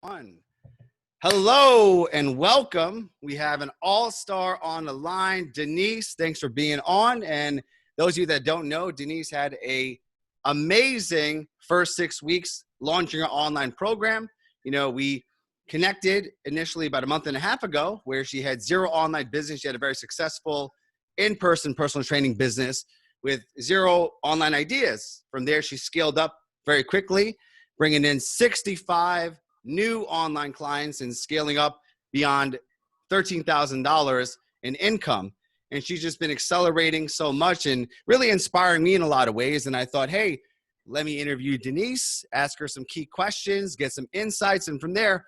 One. Hello and welcome. We have an all-star on the line, Denise. Thanks for being on. And those of you that don't know, Denise had a amazing first 6 weeks launching her online program. We connected initially about a month and a half ago where she had zero online business. She had a very successful in-person personal training business with zero online ideas. From there, she scaled up very quickly, bringing in 65 new online clients and scaling up beyond $13,000 in income. And she's just been accelerating so much and really inspiring me in a lot of ways. And I thought, hey, let me interview Denise, ask her some key questions, get some insights. And from there,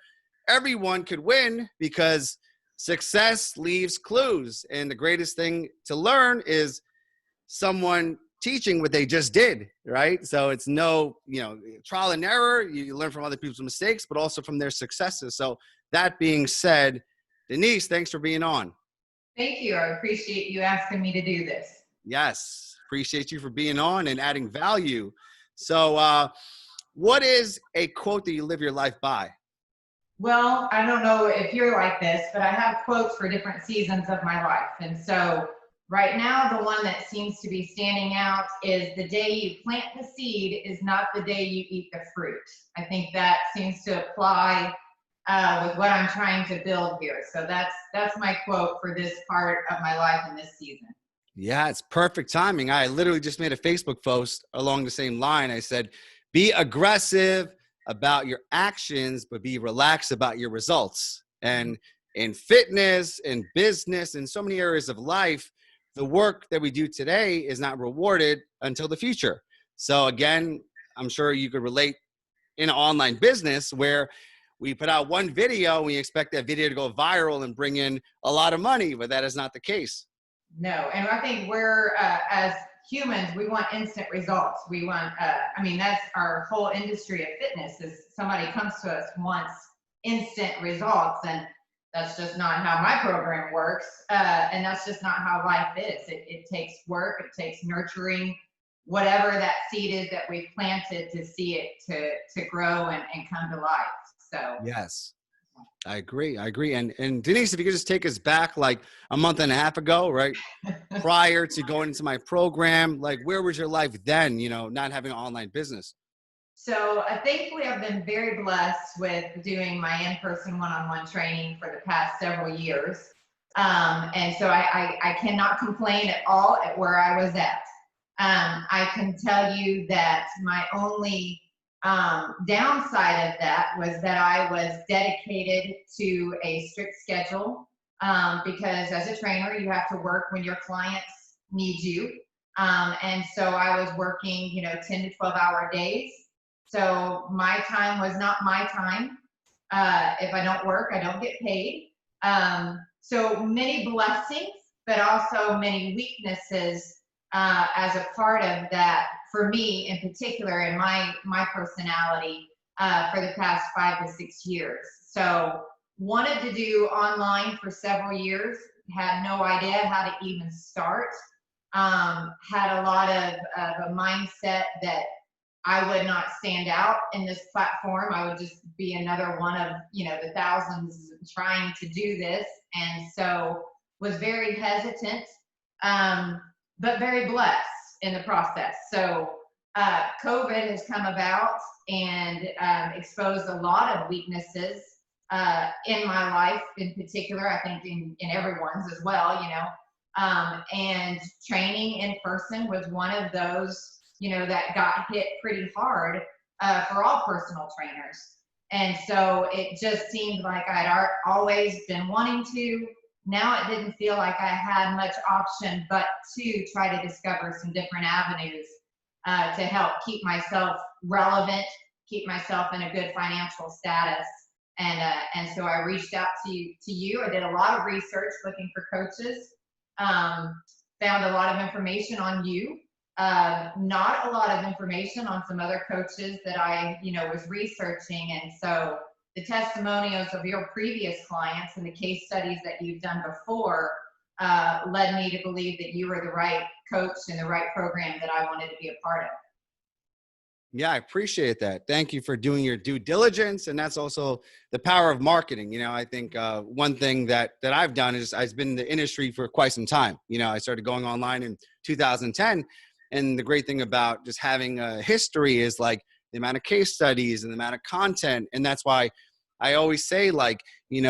everyone could win because success leaves clues. And the greatest thing to learn is someone teaching what they just did, right? So it's no, trial and error. You learn from other people's mistakes, but also from their successes. So that being said, Denise, thanks for being on. Thank you. I appreciate you asking me to do this. Yes, appreciate you for being on and adding value. So what is a quote that you live your life by? Well, I don't know if you're like this, but I have quotes for different seasons of my life. And so right now, the one that seems to be standing out is the day you plant the seed is not the day you eat the fruit. I think that seems to apply with what I'm trying to build here. So that's my quote for this part of my life in this season. Yeah, it's perfect timing. I literally just made a Facebook post along the same line. I said, be aggressive about your actions, but be relaxed about your results. And in fitness and business and so many areas of life, the work that we do today is not rewarded until the future. So again, I'm sure you could relate in an online business where we put out one video and we expect that video to go viral and bring in a lot of money, but that is not the case. No, and I think we're, as humans, we want instant results. We want, that's our whole industry of fitness is somebody comes to us wants instant results, and that's just not how my program works, and that's just not how life is. It takes work, it takes nurturing, whatever that seed is that we've planted to see it to grow and come to life. So yes, I agree. And Denise, if you could just take us back like a month and a half ago, right? Prior to going into my program, like where was your life then, not having an online business? So thankfully, I've been very blessed with doing my in-person one-on-one training for the past several years. And so I cannot complain at all at where I was at. I can tell you that my only downside of that was that I was dedicated to a strict schedule because as a trainer, you have to work when your clients need you. And so I was working, 10 to 12-hour days. So my time was not my time. If I don't work, I don't get paid. So many blessings, but also many weaknesses as a part of that for me in particular in my personality for the past 5 to 6 years. So wanted to do online for several years, had no idea how to even start. Had a lot of a mindset that I would not stand out in this platform. I would just be another one of, the thousands trying to do this. And so was very hesitant, but very blessed in the process. So COVID has come about and exposed a lot of weaknesses in my life in particular, I think in everyone's as well, and training in person was one of those that got hit pretty hard for all personal trainers. And so it just seemed like I'd always been wanting to. Now it didn't feel like I had much option but to try to discover some different avenues to help keep myself relevant, keep myself in a good financial status. And so I reached out to you. I did a lot of research looking for coaches, found a lot of information on you. Not a lot of information on some other coaches that I, was researching. And so the testimonials of your previous clients and the case studies that you've done before led me to believe that you were the right coach and the right program that I wanted to be a part of. Yeah, I appreciate that. Thank you for doing your due diligence. And that's also the power of marketing. I think one thing that I've done is I've been in the industry for quite some time. I started going online in 2010. And the great thing about just having a history is like the amount of case studies and the amount of content. And that's why I always say, like, you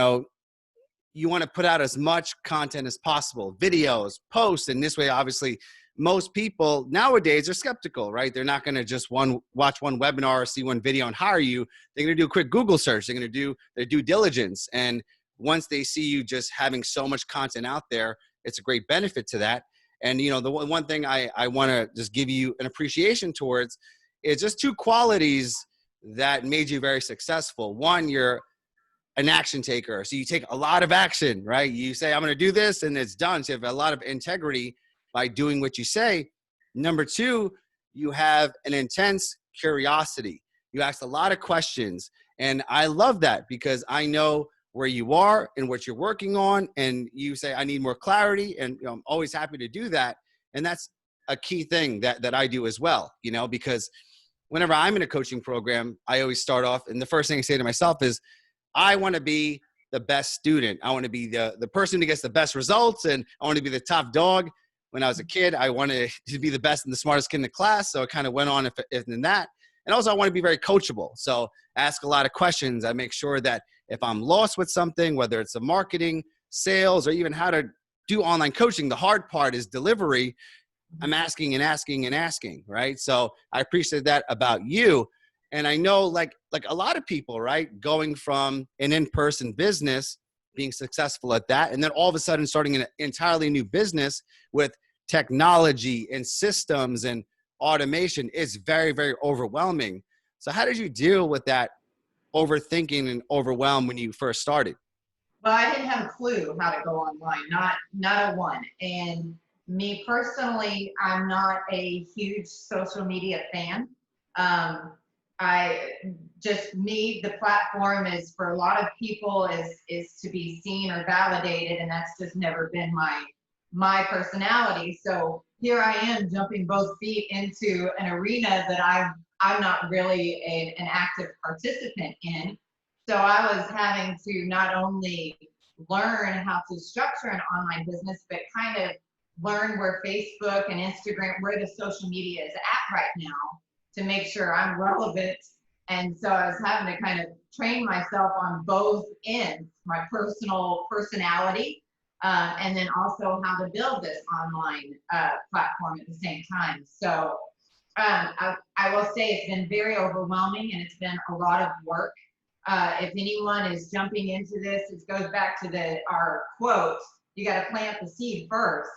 want to put out as much content as possible, videos, posts. And this way, obviously, most people nowadays are skeptical, right? They're not going to just watch one webinar or see one video and hire you. They're going to do a quick Google search. They're going to do their due diligence. And once they see you just having so much content out there, it's a great benefit to that. And, the one thing I want to just give you an appreciation towards is just two qualities that made you very successful. One, you're an action taker. So you take a lot of action, right? You say, I'm going to do this, and it's done. So you have a lot of integrity by doing what you say. Number two, you have an intense curiosity. You ask a lot of questions. And I love that because I know where you are and what you're working on. And you say, I need more clarity. And I'm always happy to do that. And that's a key thing that I do as well, because whenever I'm in a coaching program, I always start off, and the first thing I say to myself is, I want to be the best student. I want to be the person who gets the best results, and I want to be the top dog. When I was a kid, I wanted to be the best and the smartest kid in the class, so it kind of went on in that. And also, I want to be very coachable. So ask a lot of questions. I make sure that if I'm lost with something, whether it's a marketing, sales, or even how to do online coaching, the hard part is delivery. I'm asking and asking and asking, right? So I appreciate that about you. And I know like a lot of people, right, going from an in-person business, being successful at that, and then all of a sudden starting an entirely new business with technology and systems and automation is very, very overwhelming. So how did you deal with that overthinking and overwhelm when you first started? Well, I didn't have a clue how to go online, not a one. And me personally, I'm not a huge social media fan. Um, I just me, the platform is for a lot of people is to be seen or validated, and that's just never been my personality. So here I am jumping both feet into an arena that I'm not really an active participant in. So I was having to not only learn how to structure an online business, but kind of learn where Facebook and Instagram, where the social media is at right now to make sure I'm relevant. And so I was having to kind of train myself on both ends, my personal personality, and then also how to build this online platform at the same time. So I will say it's been very overwhelming and it's been a lot of work. If anyone is jumping into this, it goes back to our quote, you got to plant the seed first.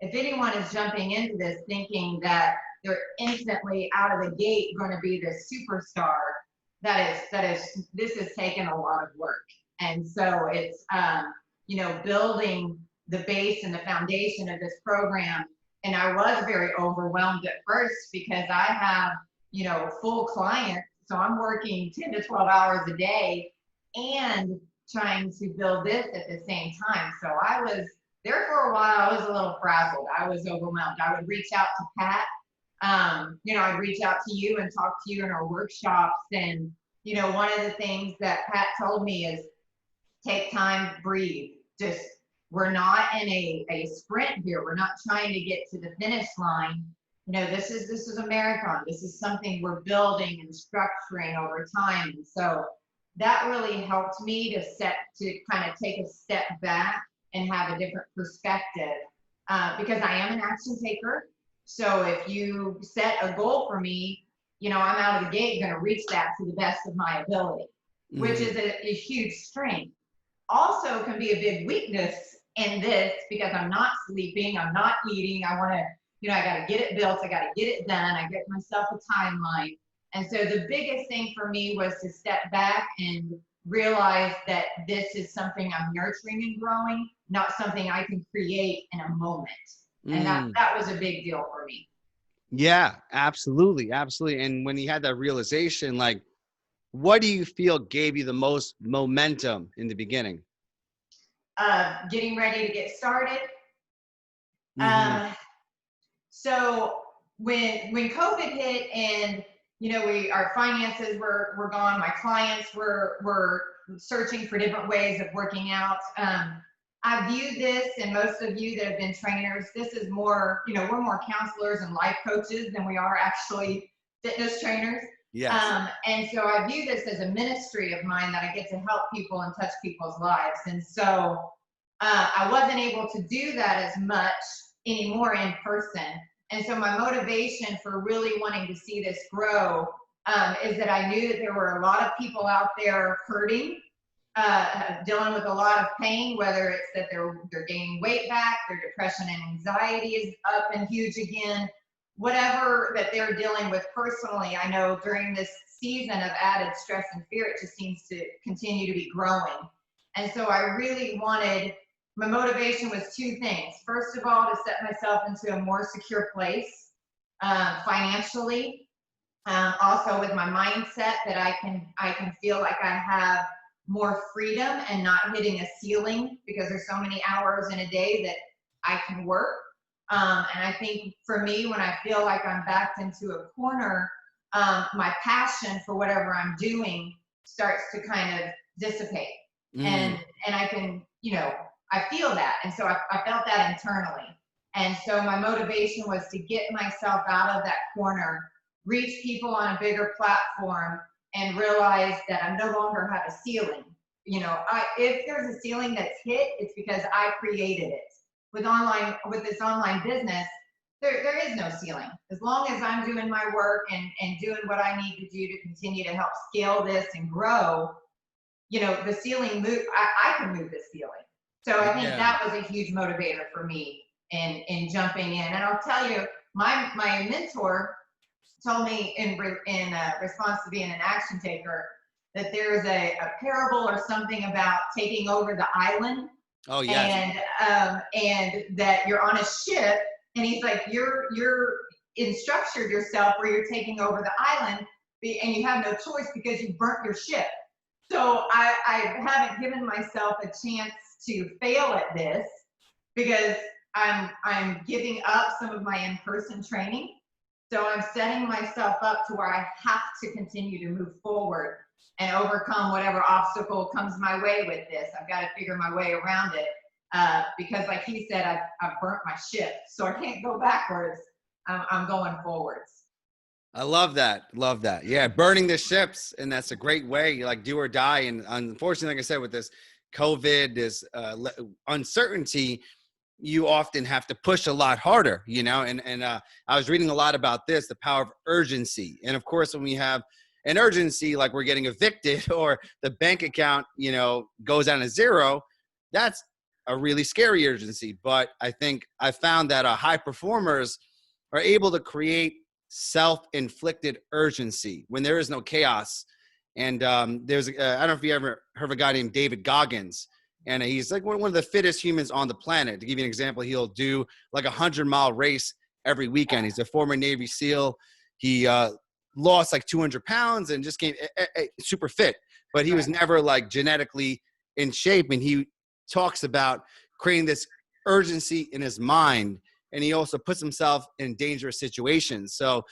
If anyone is jumping into this thinking that they're instantly out of the gate going to be this superstar, this has taken a lot of work. And so it's, building the base and the foundation of this program. And I was very overwhelmed at first because I have, full clients. So I'm working 10 to 12 hours a day and trying to build this at the same time. So I was there for a while. I was a little frazzled. I was overwhelmed. I would reach out to Pat. I'd reach out to you and talk to you in our workshops. And, one of the things that Pat told me is take time, breathe. Just, we're not in a sprint here. We're not trying to get to the finish line. This is a marathon. This is something we're building and structuring over time. And so that really helped me to kind of take a step back and have a different perspective because I am an action taker. So if you set a goal for me, I'm out of the gate going to reach that to the best of my ability, which is a huge strength. Also can be a big weakness in this because I'm not sleeping, I'm not eating. I want to, I got to get it built. I got to get it done. I get myself a timeline. And so the biggest thing for me was to step back and realize that this is something I'm nurturing and growing, not something I can create in a moment. And that was a big deal for me. Yeah, absolutely. Absolutely. And when you had that realization, like, what do you feel gave you the most momentum in the beginning? Getting ready to get started. Mm-hmm. So when COVID hit and our finances were gone. My clients were searching for different ways of working out. I view this, and most of you that have been trainers, this is more, we're more counselors and life coaches than we are actually fitness trainers. Yes. And so I view this as a ministry of mine that I get to help people and touch people's lives. And so I wasn't able to do that as much anymore in person. And so my motivation for really wanting to see this grow is that I knew that there were a lot of people out there hurting, dealing with a lot of pain, whether it's that they're gaining weight back, their depression and anxiety is up and huge again, whatever that they're dealing with personally. I know during this season of added stress and fear, it just seems to continue to be growing. And so I really wanted, my motivation was two things. First of all, to set myself into a more secure place financially. Also with my mindset, that I can feel like I have more freedom and not hitting a ceiling, because there's so many hours in a day that I can work. And I think for me, when I feel like I'm backed into a corner, my passion for whatever I'm doing starts to kind of dissipate. And I can, I feel that. And so I felt that internally. And so my motivation was to get myself out of that corner, reach people on a bigger platform, and realize that I no longer have a ceiling. If there's a ceiling that's hit, it's because I created it. With this online business, there is no ceiling. As long as I'm doing my work and doing what I need to do to continue to help scale this and grow, the ceiling I can move the ceiling. So I think that was a huge motivator for me in jumping in. And I'll tell you, my mentor told me in response to being an action taker, that there's a parable or something about taking over the island. Oh, yes. And that you're on a ship, and he's like, you're structured yourself where you're taking over the island, and you have no choice because you burnt your ship. So I haven't given myself a chance to fail at this, because I'm giving up some of my in-person training. So I'm setting myself up to where I have to continue to move forward and overcome whatever obstacle comes my way with this. I've got to figure my way around it, because like he said, I've burnt my ship, so I can't go backwards. I'm going forwards. I love that. Love that. Yeah. Burning the ships. And that's a great way. You like do or die. And unfortunately, like I said, with this COVID, this uncertainty, you often have to push a lot harder, and I was reading a lot about this, the power of urgency. And of course, when we have an urgency, like we're getting evicted or the bank account, goes down to zero, that's a really scary urgency. But I think I found that high performers are able to create self-inflicted urgency when there is no chaos. And I don't know if you ever heard of a guy named David Goggins, and he's like one of the fittest humans on the planet. To give you an example, he'll do like 100-mile race every weekend. He's a former Navy SEAL. He lost like 200 pounds and just came super fit, but he was never like genetically in shape. And he talks about creating this urgency in his mind. And he also puts himself in dangerous situations. So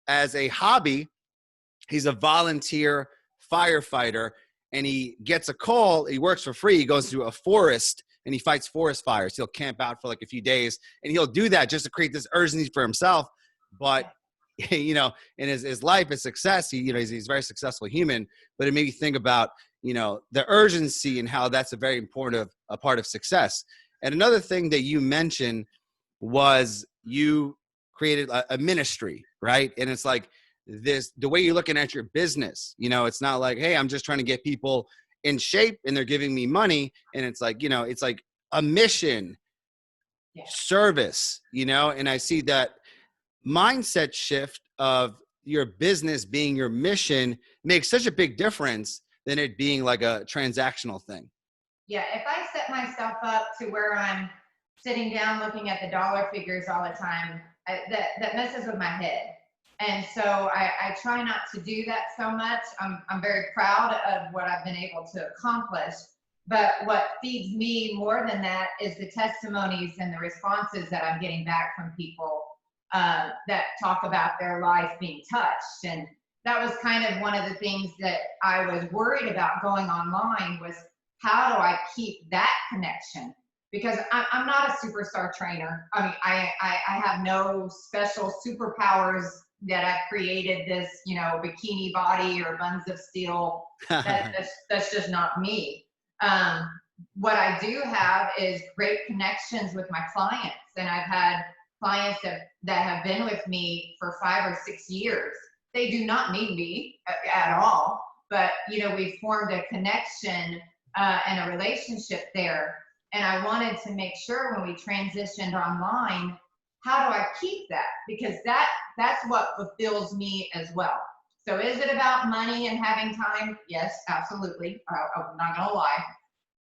as a hobby, he's a volunteer firefighter, and he gets a call. He works for free. He goes to a forest and he fights forest fires. He'll camp out for like a few days, and he'll do that just to create this urgency for himself. But, in his life, his success, he's a very successful human, but it made me think about, the urgency and how that's a very important a part of success. And another thing that you mentioned was you created a ministry, right? And it's like, the way you're looking at your business, it's not like, hey, I'm just trying to get people in shape and they're giving me money. And it's like, it's like a mission, service, and I see that mindset shift of your business being your mission makes such a big difference than it being like a transactional thing. Yeah. If I set myself up to where I'm sitting down looking at the dollar figures all the time, that messes with my head. And so I try not to do that so much. I'm very proud of what I've been able to accomplish. But what feeds me more than that is the testimonies and the responses that I'm getting back from people that talk about their life being touched. And that was kind of one of the things that I was worried about going online, was how do I keep that connection? Because I'm not a superstar trainer. I mean, I have no special superpowers that I've created this, bikini body or buns of steel. That's just not me. What I do have is great connections with my clients, and I've had clients that have been with me for 5 or 6 years. They do not need me at all, but we've formed a connection and a relationship there. And I wanted to make sure when we transitioned online, how do I keep that? Because that's what fulfills me as well. So is it about money and having time? Yes, absolutely. I'm not gonna lie.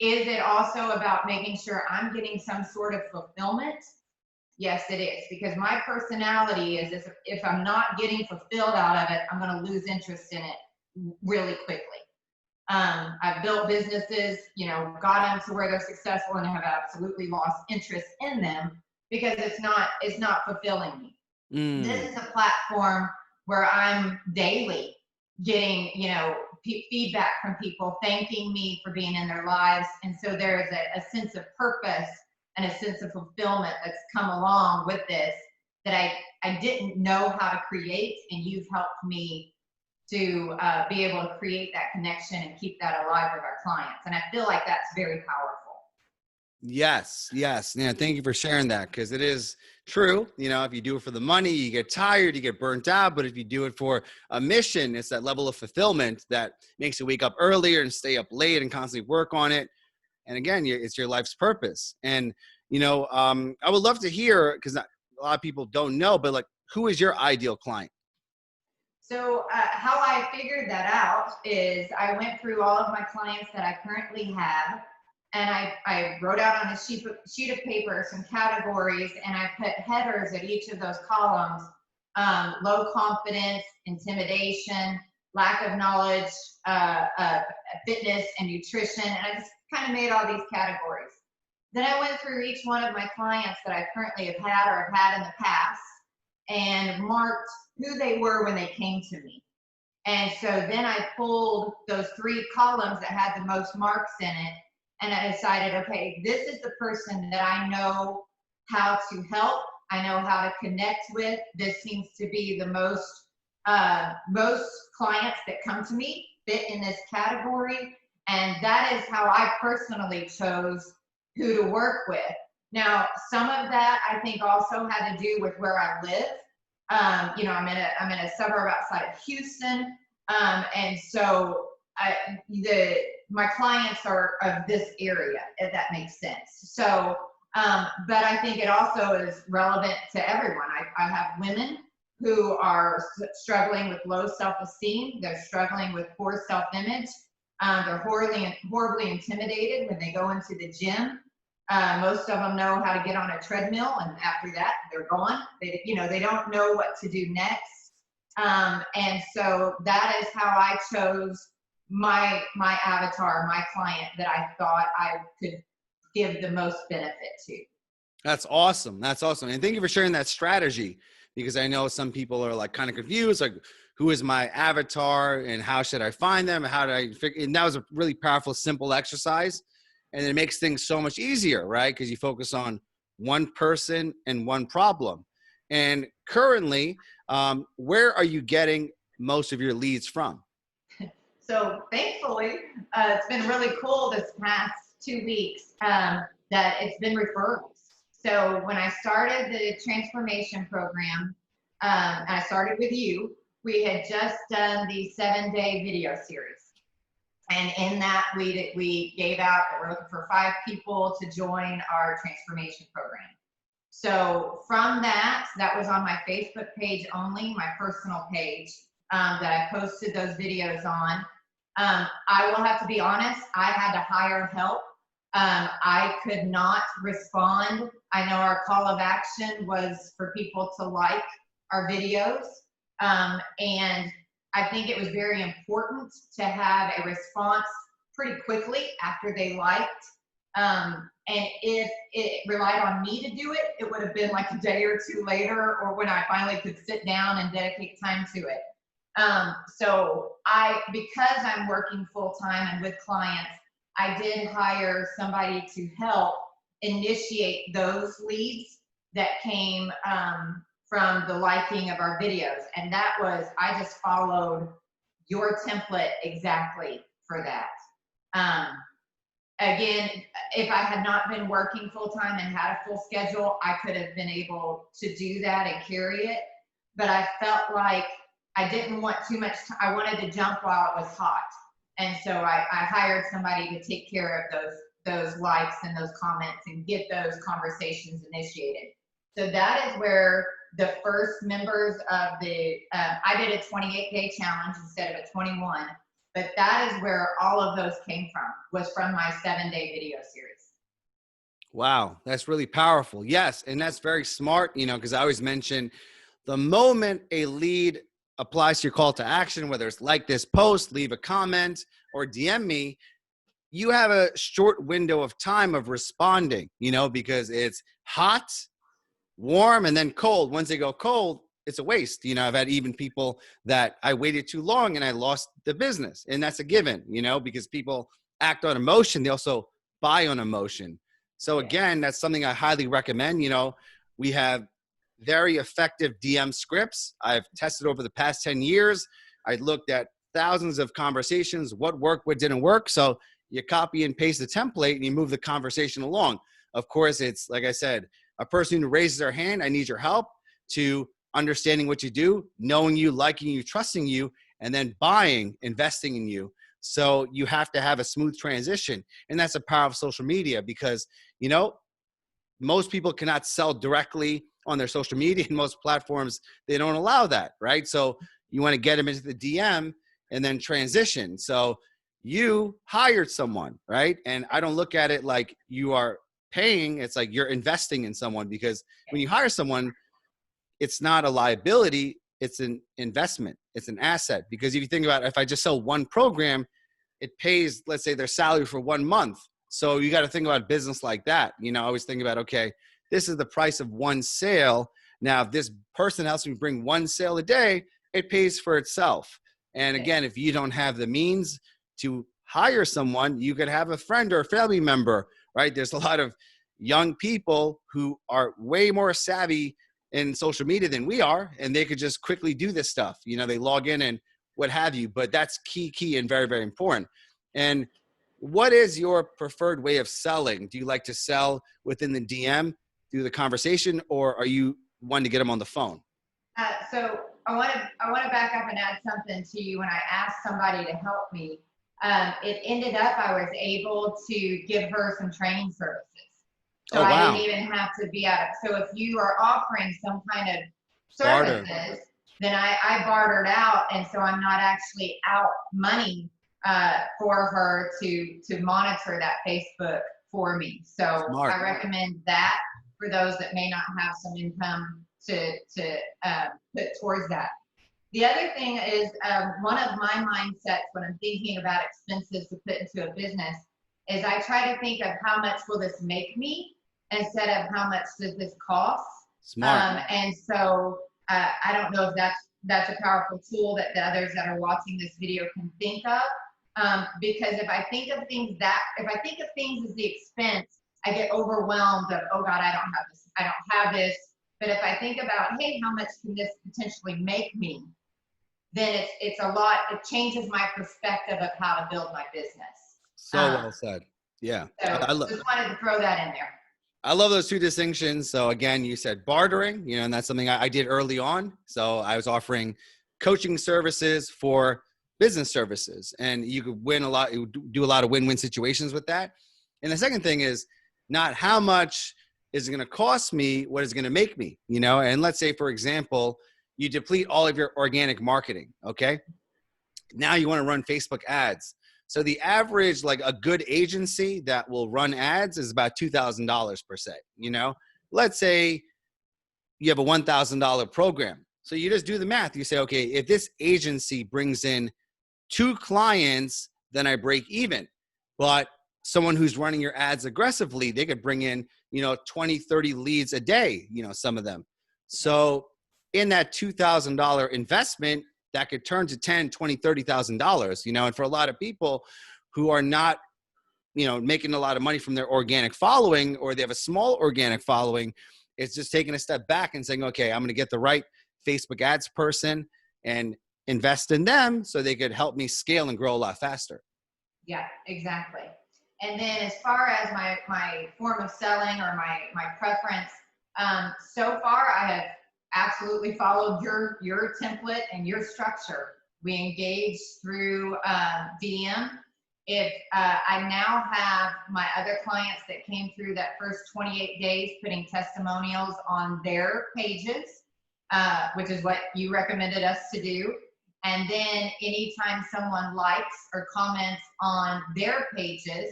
Is it also about making sure I'm getting some sort of fulfillment? Yes, it is. Because my personality is, if I'm not getting fulfilled out of it, I'm gonna lose interest in it really quickly. I've built businesses, got them to where they're successful, and have absolutely lost interest in them because it's not fulfilling me. This is a platform where I'm daily getting, feedback from people thanking me for being in their lives. And so there's a sense of purpose and a sense of fulfillment that's come along with this that I didn't know how to create, and you've helped me to be able to create that connection and keep that alive with our clients. And I feel like that's very powerful. Yes. Yeah. Thank you for sharing that, because it is true. If you do it for the money, you get tired, you get burnt out. But if you do it for a mission, it's that level of fulfillment that makes you wake up earlier and stay up late and constantly work on it. And again, it's your life's purpose. And, I would love to hear, because a lot of people don't know, but like, who is your ideal client? So how I figured that out is I went through all of my clients that I currently have, and I wrote out on a sheet of paper some categories, and I put headers at each of those columns: low confidence, intimidation, lack of knowledge, fitness, and nutrition. And I just kind of made all these categories. Then I went through each one of my clients that I currently have had or have had in the past and marked who they were when they came to me. And so then I pulled those 3 columns that had the most marks in it, and I decided, okay, this is the person that I know how to help, I know how to connect with. This seems to be the most clients that come to me fit in this category. And that is how I personally chose who to work with. Now, some of that I think also had to do with where I live. I'm in a suburb outside of Houston, and so my clients are of this area, if that makes sense. So, but I think it also is relevant to everyone. I have women who are struggling with low self-esteem. They're struggling with poor self-image. They're horribly intimidated when they go into the gym. Most of them know how to get on a treadmill, and after that, they're gone. They don't know what to do next. And so that is how I chose my avatar, my client that I thought I could give the most benefit to. That's awesome. And thank you for sharing that strategy, because I know some people are like kind of confused, like, who is my avatar and how should I find them? How do I figure? And that was a really powerful, simple exercise. And it makes things so much easier, right? Because you focus on one person and one problem. And currently, where are you getting most of your leads from? So thankfully, it's been really cool this past 2 weeks that it's been referrals. So when I started the transformation program, and I started with you, we had just done the 7-day video series. And in that, we gave out that we're looking for 5 people to join our transformation program. So from that was on my Facebook page only, my personal page that I posted those videos on. I will have to be honest, I had to hire help. I could not respond. I know our call of action was for people to like our videos. And I think it was very important to have a response pretty quickly after they liked. And if it relied on me to do it, it would have been like a day or two later, or when I finally could sit down and dedicate time to it. So because I'm working full time and with clients, I did hire somebody to help initiate those leads that came from the liking of our videos. And that was, I just followed your template exactly for that. Again, if I had not been working full time and had a full schedule, I could have been able to do that and carry it. But I felt like I didn't want too much time. I wanted to jump while it was hot. And so I hired somebody to take care of those likes and those comments and get those conversations initiated. So that is where the first members of I did a 28-day challenge instead of a 21, but that is where all of those came from, was from my 7-day video series. Wow, that's really powerful. Yes, and that's very smart, because I always mention the moment a lead applies to your call to action, whether it's like this post, leave a comment, or DM me, you have a short window of time of responding, because it's hot, warm, and then cold. Once they go cold, it's a waste. I've had even people that I waited too long and I lost the business. And that's a given, because people act on emotion. They also buy on emotion. So again, that's something I highly recommend. We have very effective DM scripts. I've tested over the past 10 years. I looked at thousands of conversations, what worked, what didn't work. So you copy and paste the template and you move the conversation along. Of course, it's like I said, a person who raises their hand, I need your help, to understanding what you do, knowing you, liking you, trusting you, and then buying, investing in you. So you have to have a smooth transition. And that's the power of social media, because, most people cannot sell directly on their social media, and most platforms, they don't allow that, right? So you want to get them into the DM and then transition. So you hired someone, right? And I don't look at it like you are paying. It's like you're investing in someone, because when you hire someone, it's not a liability, it's an investment, it's an asset. Because if you think about it, if I just sell one program, it pays, let's say, their salary for 1 month. So you got to think about business like that. I always think about, okay, this is the price of one sale. Now, if this person helps me bring one sale a day, it pays for itself. And again, if you don't have the means to hire someone, you could have a friend or a family member, right? There's a lot of young people who are way more savvy in social media than we are, and they could just quickly do this stuff. They log in and what have you, but that's key and very, very important. And what is your preferred way of selling? Do you like to sell within the DM through the conversation, or are you one to get them on the phone? So I want to back up and add something to you. When I asked somebody to help me, it ended up I was able to give her some training services. So I didn't even have to be out of. So if you are offering some kind of services, then I bartered out, and so I'm not actually out money for her to monitor that Facebook for me. So Smart. I recommend that for those that may not have some income to put towards that. The other thing is one of my mindsets when I'm thinking about expenses to put into a business is I try to think of how much will this make me instead of how much does this cost. Smart. And so I don't know if that's a powerful tool that the others that are watching this video can think of. Because if I think of things as the expense, I get overwhelmed of, oh God, I don't have this. But if I think about, hey, how much can this potentially make me? Then it changes my perspective of how to build my business. So well said. Yeah. So just wanted to throw that in there. I love those two distinctions. So again, you said bartering, and that's something I did early on. So I was offering coaching services for business services, and you could win a lot, you do a lot of win-win situations with that. And the second thing is not how much is it going to cost me, what is it going to make me, and let's say, for example, you deplete all of your organic marketing. Okay. Now you want to run Facebook ads. So the average, like a good agency that will run ads is about $2,000 per se. Let's say you have a $1,000 program. So you just do the math. You say, okay, if this agency brings in 2 clients, then I break even. But someone who's running your ads aggressively, they could bring in, 20, 30 leads a day, some of them. So in that $2,000 investment, that could turn to $10, $20, $30,000, and for a lot of people who are not, making a lot of money from their organic following, or they have a small organic following, it's just taking a step back and saying, okay, I'm going to get the right Facebook ads person and invest in them so they could help me scale and grow a lot faster. Yeah, exactly. And then as far as my form of selling or my preference, so far I have absolutely followed your template and your structure. We engage through DM. If I now have my other clients that came through that first 28 days putting testimonials on their pages, which is what you recommended us to do. And then anytime someone likes or comments on their pages,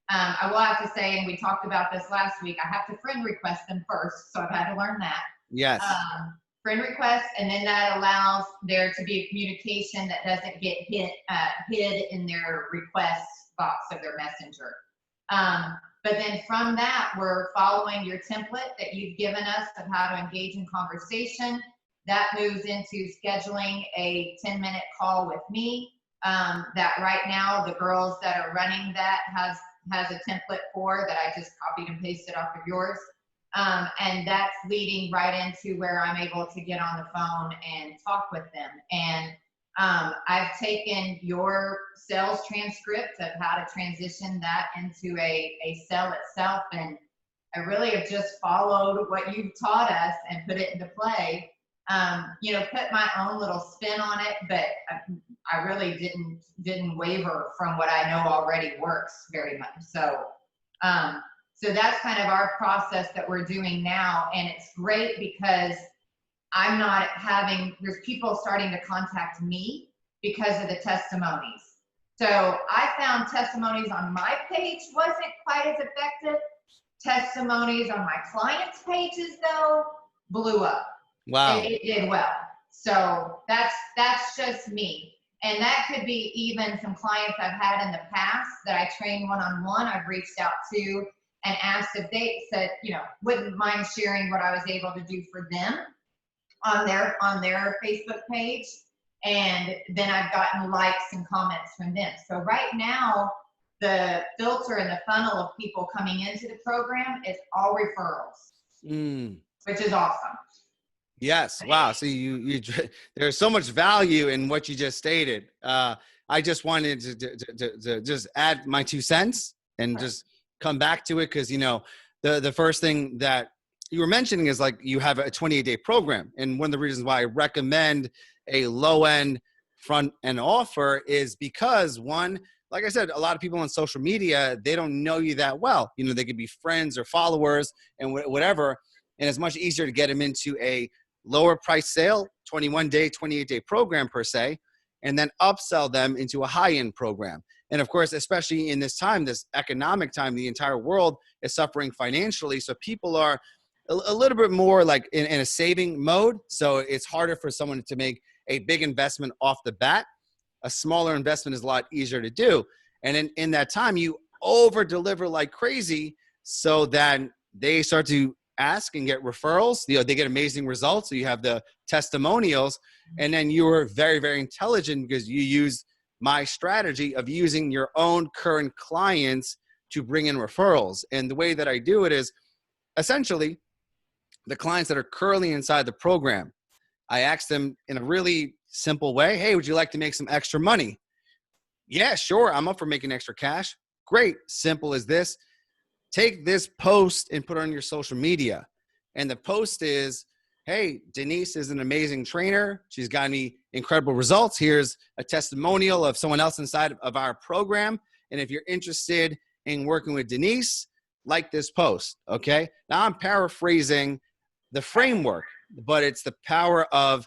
I will have to say, and we talked about this last week, I have to friend request them first. So I've had to learn that. Yes. Friend request, and then that allows there to be a communication that doesn't get hid in their request box of their messenger. But then from that, we're following your template that you've given us of how to engage in conversation. That moves into scheduling a 10-minute call with me, that right now the girls that are running that has a template for that I just copied and pasted off of yours. And that's leading right into where I'm able to get on the phone and talk with them. And I've taken your sales transcript of how to transition that into a sell itself. And I really have just followed what you've taught us and put it into play. Put my own little spin on it, but I really didn't waver from what I know already works very much. So that's kind of our process that we're doing now. And it's great because I'm not there's people starting to contact me because of the testimonies. So I found testimonies on my page wasn't quite as effective. Testimonies on my clients' pages, though, blew up. Wow. It did well. So that's just me. And that could be even some clients I've had in the past that I train one-on-one. I've reached out to and asked if they said, wouldn't mind sharing what I was able to do for them on their Facebook page. And then I've gotten likes and comments from them. So right now, the filter and the funnel of people coming into the program is all referrals, which is awesome. Yes. Wow. So there's so much value in what you just stated. I just wanted to just add my 2 cents and just come back to it. Cause the first thing that you were mentioning is like, you have a 28-day program. And one of the reasons why I recommend a low end front end offer is because, one, like I said, a lot of people on social media, they don't know you that well. They could be friends or followers and whatever. And it's much easier to get them into a lower price sale, 21-day, 28-day program per se, and then upsell them into a high-end program. And of course, especially in this time, this economic time, the entire world is suffering financially. So people are a little bit more like in a saving mode. So it's harder for someone to make a big investment off the bat. A smaller investment is a lot easier to do. And in that time, you over deliver like crazy so that they start to ask and get referrals. They get amazing results. So you have the testimonials, and then you were very, very intelligent because you used my strategy of using your own current clients to bring in referrals. And the way that I do it is essentially the clients that are currently inside the program, I ask them in a really simple way, hey, would you like to make some extra money? Yeah, sure. I'm up for making extra cash. Great. Simple as this. Take this post and put it on your social media. And the post is, hey, Denise is an amazing trainer. She's got me incredible results. Here's a testimonial of someone else inside of our program. And if you're interested in working with Denise, like this post, okay? Now I'm paraphrasing the framework, but it's the power of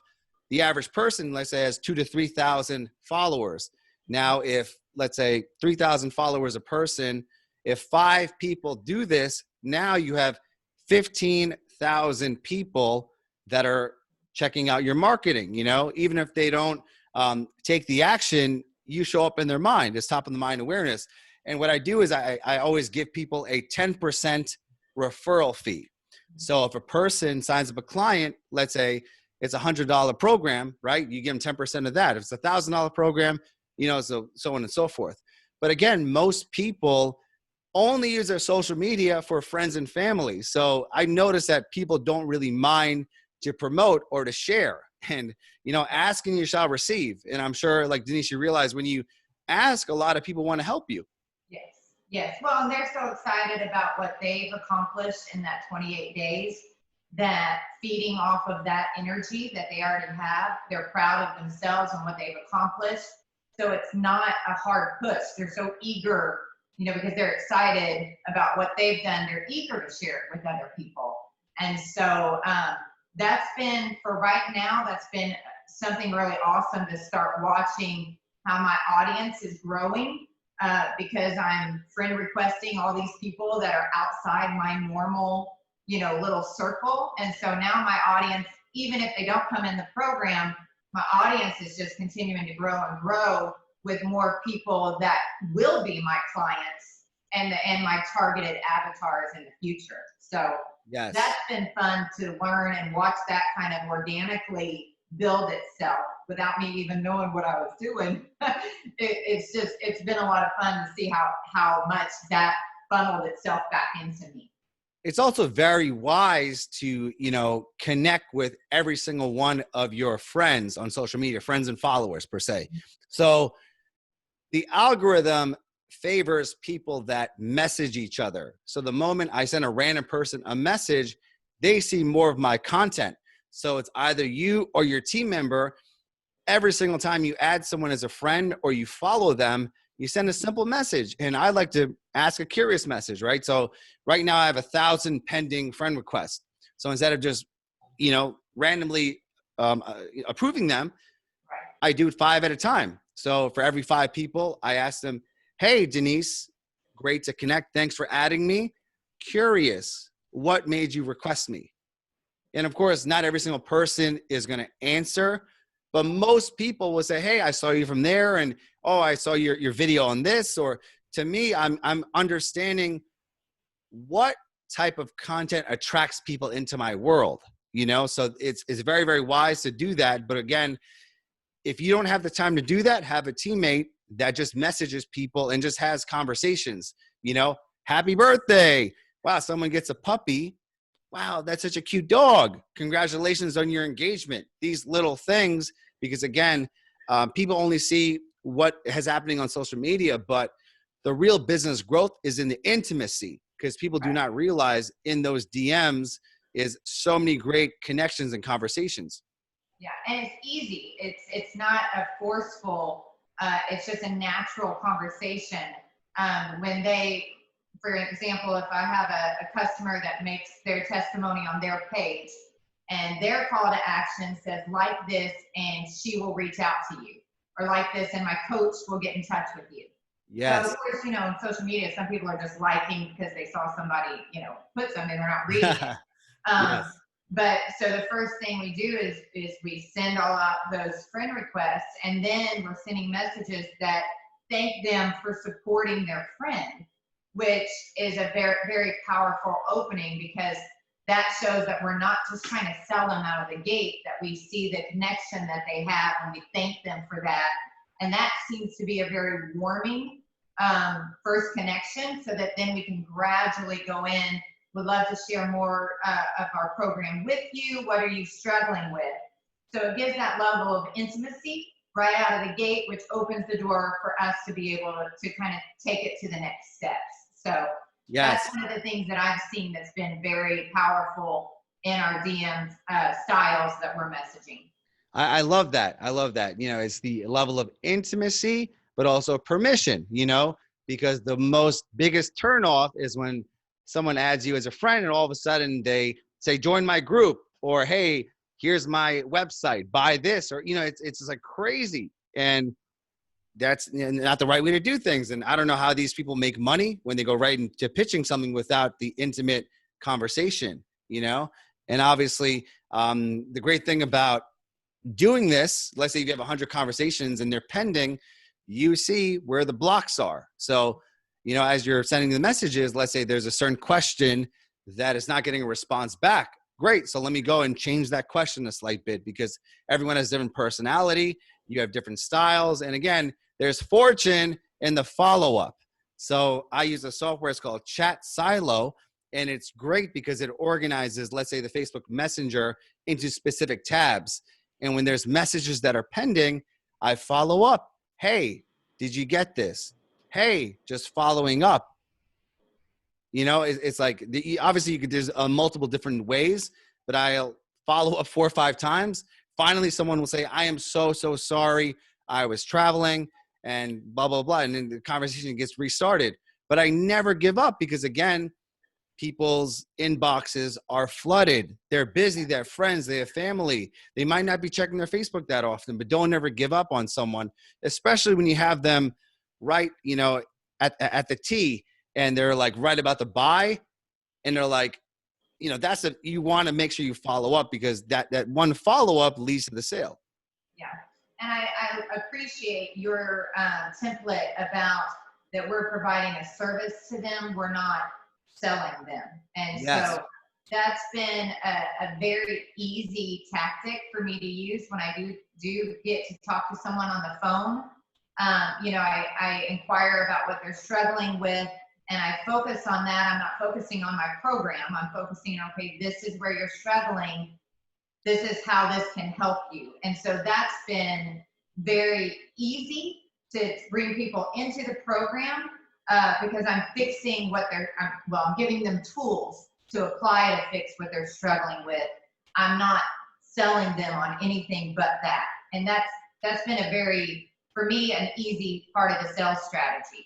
the average person, let's say, has 2,000 to 3,000 followers. Now, if, let's say, 3,000 followers a person, if 5 people do this, now you have 15,000 people that are checking out your marketing. Even if they don't take the action, you show up in their mind. It's top of the mind awareness. And what I do is I always give people a 10% referral fee. So if a person signs up a client, let's say it's $100 program, right? You give them 10% of that. If it's $1,000 program, so on and so forth. But again, most people only use their social media for friends and family. So I noticed that people don't really mind to promote or to share. And, asking you shall receive. And I'm sure, like Denise, you realize when you ask, a lot of people want to help you. Yes. Yes. Well, and they're so excited about what they've accomplished in that 28 days that feeding off of that energy that they already have, they're proud of themselves and what they've accomplished. So it's not a hard push. They're so eager, because they're excited about what they've done. They're eager to share it with other people. And so that's been, for right now, that's been something really awesome to start watching how my audience is growing. Because I'm friend requesting all these people that are outside my normal, little circle. And so now my audience, even if they don't come in the program, my audience is just continuing to grow and grow with more people that will be my clients and my targeted avatars in the future. So yes, that's been fun to learn and watch that kind of organically build itself without me even knowing what I was doing. It's been a lot of fun to see how much that funneled itself back into me. It's also very wise to, connect with every single one of your friends on social media, friends and followers per se. So the algorithm favors people that message each other. So the moment I send a random person a message, they see more of my content. So it's either you or your team member. Every single time you add someone as a friend or you follow them, you send a simple message. And I like to ask a curious message, right? So right now I have 1,000 pending friend requests. So instead of just, randomly approving them, I do it 5 at a time. So for every 5 people, I ask them, hey, Denise, great to connect. Thanks for adding me. Curious, what made you request me? And of course, not every single person is going to answer, but most people will say, hey, I saw you from there. And, oh, I saw your video on this. Or to me, I'm understanding what type of content attracts people into my world, so it's very, very wise to do that. But again, if you don't have the time to do that, have a teammate that just messages people and just has conversations, happy birthday. Wow, someone gets a puppy. Wow, that's such a cute dog. Congratulations on your engagement. These little things, because again, people only see what is happening on social media, but the real business growth is in the intimacy, because people do not realize in those DMs is so many great connections and conversations. Yeah, and it's easy. It's not a forceful, it's just a natural conversation. When they, for example, if I have a customer that makes their testimony on their page and their call to action says like this and she will reach out to you, or like this and my coach will get in touch with you. Yes. So of course, in social media, some people are just liking because they saw somebody, put something, they're not reading it. Yes. But so the first thing we do is we send all out those friend requests, and then we're sending messages that thank them for supporting their friend, which is a very, very powerful opening, because that shows that we're not just trying to sell them out of the gate, that we see the connection that they have and we thank them for that. And that seems to be a very warming first connection, so that then we can gradually go in. Would love to share more of our program with you. What are you struggling with? So it gives that level of intimacy right out of the gate, which opens the door for us to be able to kind of take it to the next steps. So yes, that's one of the things that I've seen that's been very powerful in our DM styles that we're messaging. I love that. I love that. It's the level of intimacy, but also permission, because the biggest turnoff is when someone adds you as a friend and all of a sudden they say, join my group, or, hey, here's my website, buy this, or, it's just like crazy. And that's not the right way to do things. And I don't know how these people make money when they go right into pitching something without the intimate conversation, and obviously the great thing about doing this, let's say you have 100 conversations and they're pending, you see where the blocks are. So you know, as you're sending the messages, let's say there's a certain question that is not getting a response back. Great. So let me go and change that question a slight bit, because everyone has different personality. You have different styles. And again, there's fortune in the follow-up. So I use a software, it's called Chat Silo. And it's great because it organizes, let's say, the Facebook Messenger into specific tabs. And when there's messages that are pending, I follow up. Hey, did you get this? Hey, just following up. You know, it's like, obviously you could, there's multiple different ways, but I'll follow up 4 or 5 times. Finally, someone will say, I am so sorry. I was traveling and blah, blah, blah. And then the conversation gets restarted. But I never give up, because again, people's inboxes are flooded. They're busy. They have friends. They have family. They might not be checking their Facebook that often, but don't ever give up on someone, especially when you have them right, you know, at the T, and they're like right about to buy, and they're like, you know, you want to make sure you follow up, because that one follow-up leads to the sale. Yeah. And I appreciate your template about that we're providing a service to them. We're not selling them. And Yes. so that's been a very easy tactic for me to use when I do get to talk to someone on the phone. You know, I inquire about what they're struggling with, and I focus on that. I'm not focusing on my program. I'm focusing on, okay, this is where you're struggling. This is how this can help you. And so that's been very easy to bring people into the program, because I'm fixing what I'm giving them tools to apply to fix what they're struggling with. I'm not selling them on anything but that. And that's been for me, an easy part of the sales strategy.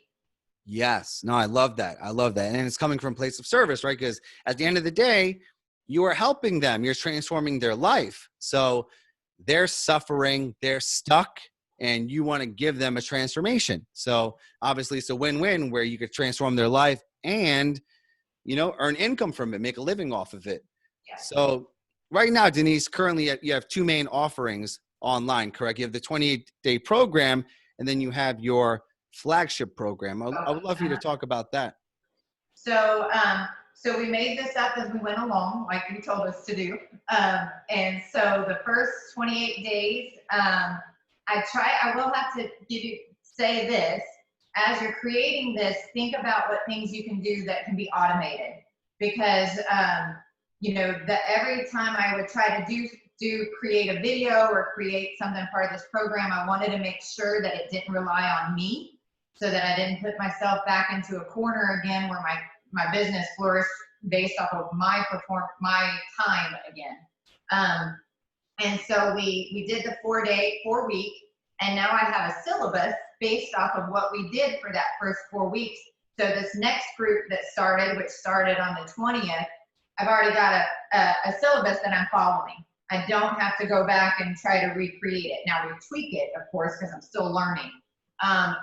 Yes. No, I love that. I love that. And it's coming from a place of service, right? Because at the end of the day, you are helping them. You're transforming their life. So they're suffering, they're stuck, and you want to give them a transformation. So obviously it's a win-win where you could transform their life and, you know, earn income from it, make a living off of it. Yeah. So right now, Denise, currently you have 2 main offerings online, correct? You have the 28-day program, and then you have your flagship program. I would love for you to talk about that. So, so we made this up as we went along, like you told us to do. And so the first 28 days, I will have to say this, as you're creating this, think about what things you can do that can be automated, because, you know, that every time I would try to create a video or create something part of this program, I wanted to make sure that it didn't rely on me, so that I didn't put myself back into a corner again where my business flourished based off of my time again. And so we did the 4 week, and now I have a syllabus based off of what we did for that first 4 weeks. So this next group that started, which started on the 20th, I've already got a syllabus that I'm following. I don't have to go back and try to recreate it. Now we tweak it, of course, because I'm still learning.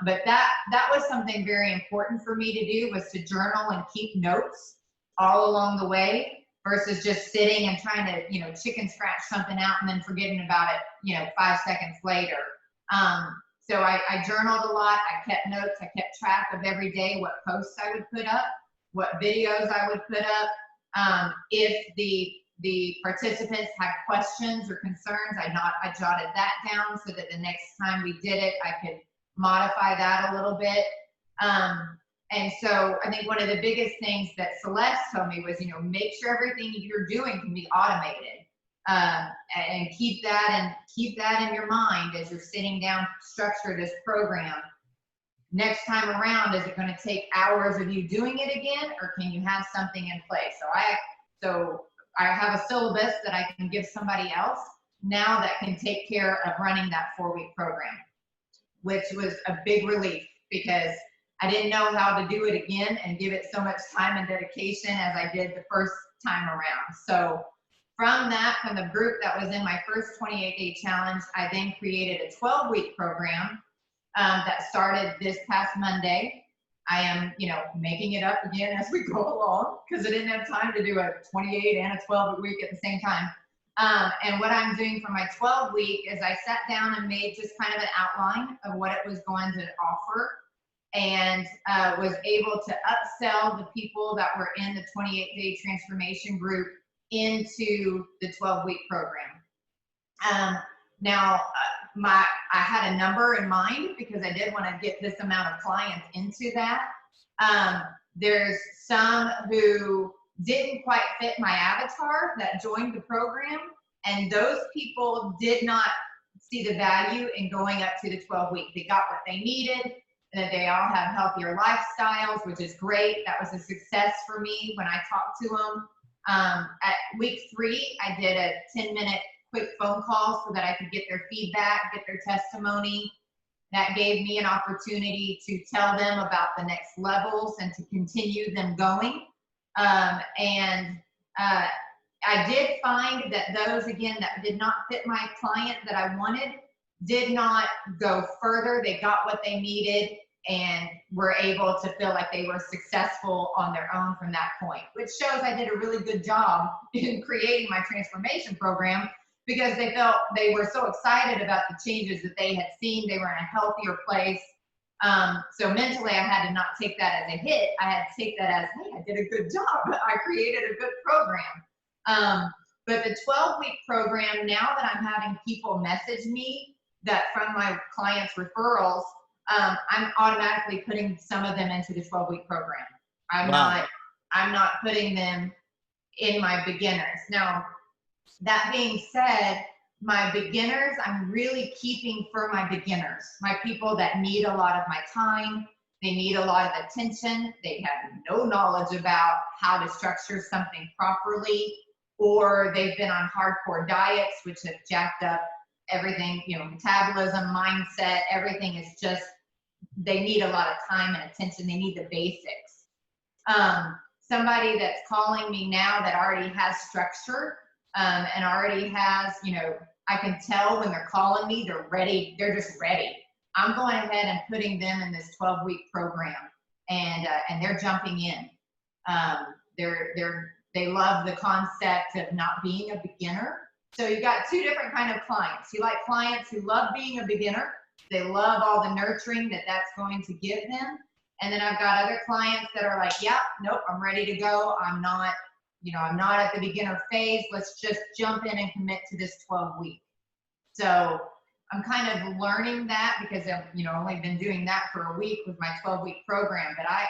But that was something very important for me to do, was to journal and keep notes all along the way, versus just sitting and trying to, you know, chicken scratch something out and then forgetting about it, you know, 5 seconds later. So I journaled a lot. I kept notes. I kept track of every day what posts I would put up, what videos I would put up. If the participants had questions or concerns, I jotted that down so that the next time we did it, I could modify that a little bit. And so I think one of the biggest things that Celeste told me was, you know, make sure everything you're doing can be automated, and keep that in your mind as you're sitting down to structure this program. Next time around, is it going to take hours of you doing it again, or can you have something in place? So I have a syllabus that I can give somebody else now that can take care of running that 4-week program, which was a big relief, because I didn't know how to do it again and give it so much time and dedication as I did the first time around. So from the group that was in my first 28-day challenge, I then created a 12-week program that started this past Monday. I am, you know, making it up again as we go along, because I didn't have time to do a 28 and a 12-week at the same time. And what I'm doing for my 12-week is I sat down and made just kind of an outline of what it was going to offer. and was able to upsell the people that were in the 28-day transformation group into the 12-week program. Now, I had a number in mind because I did want to get this amount of clients into that. There's some who didn't quite fit my avatar that joined the program, and those people did not see the value in going up to the 12-week. They got what they needed, and that they all have healthier lifestyles, which is great. That was a success for me when I talked to them. At week 3, I did a 10-minute quick phone call so that I could get their feedback, get their testimony. That gave me an opportunity to tell them about the next levels and to continue them going. I did find that those, again, that did not fit my client that I wanted, did not go further. They got what they needed and were able to feel like they were successful on their own from that point, which shows I did a really good job in creating my transformation program, because they felt they were so excited about the changes that they had seen. They were in a healthier place. So mentally, I had to not take that as a hit. I had to take that as, hey, I did a good job. I created a good program. But the 12-week program, now that I'm having people message me that from my clients' referrals, I'm automatically putting some of them into the 12-week program. I'm not putting them in my beginners. Now, that being said, my beginners, I'm really keeping for my beginners, my people that need a lot of my time. They need a lot of attention. They have no knowledge about how to structure something properly, or they've been on hardcore diets, which have jacked up everything, metabolism, mindset, everything is just, they need a lot of time and attention. They need the basics. Somebody that's calling me now that already has structure, and already has, I can tell when they're calling me, they're ready. They're just ready. I'm going ahead and putting them in this 12-week program, and they're jumping in. They love the concept of not being a beginner. So you've got two different kind of clients. You like clients who love being a beginner. They love all the nurturing that's going to give them. And then I've got other clients that are like, yeah, nope, I'm ready to go. I'm not at the beginner phase. Let's just jump in and commit to this 12-week. So I'm kind of learning that because I've, only been doing that for a week with my 12-week program. But I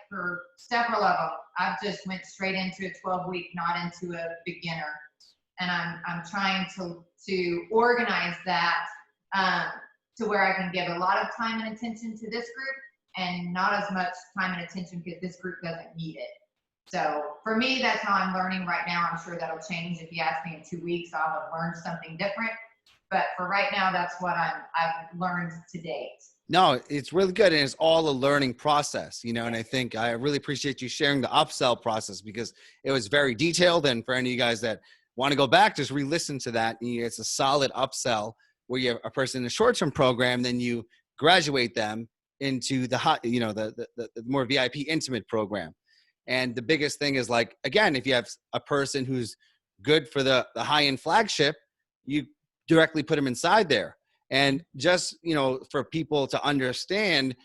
for several of them, I've just went straight into a 12-week, not into a beginner. And I'm trying to organize that to where I can give a lot of time and attention to this group and not as much time and attention because this group doesn't need it. So for me, that's how I'm learning right now. I'm sure that'll change. If you ask me in 2 weeks, I'll have learned something different. But for right now, that's what I've learned to date. No, it's really good. And it's all a learning process, and I think I really appreciate you sharing the upsell process because it was very detailed. And for any of you guys that want to go back, just re-listen to that. It's a solid upsell where you have a person in a short-term program, then you graduate them into the hot, the more VIP intimate program. And the biggest thing is, like, again, if you have a person who's good for the high-end flagship, you directly put them inside there. And just, for people to understand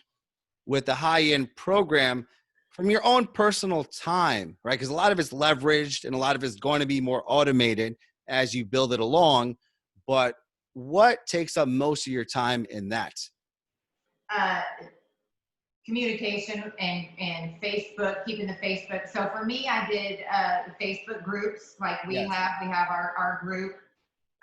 with the high-end program from your own personal time, right? Because a lot of it's leveraged and a lot of it's going to be more automated as you build it along. But what takes up most of your time in that? Communication and Facebook, keeping the Facebook. So for me, I did the Facebook groups like we have our group.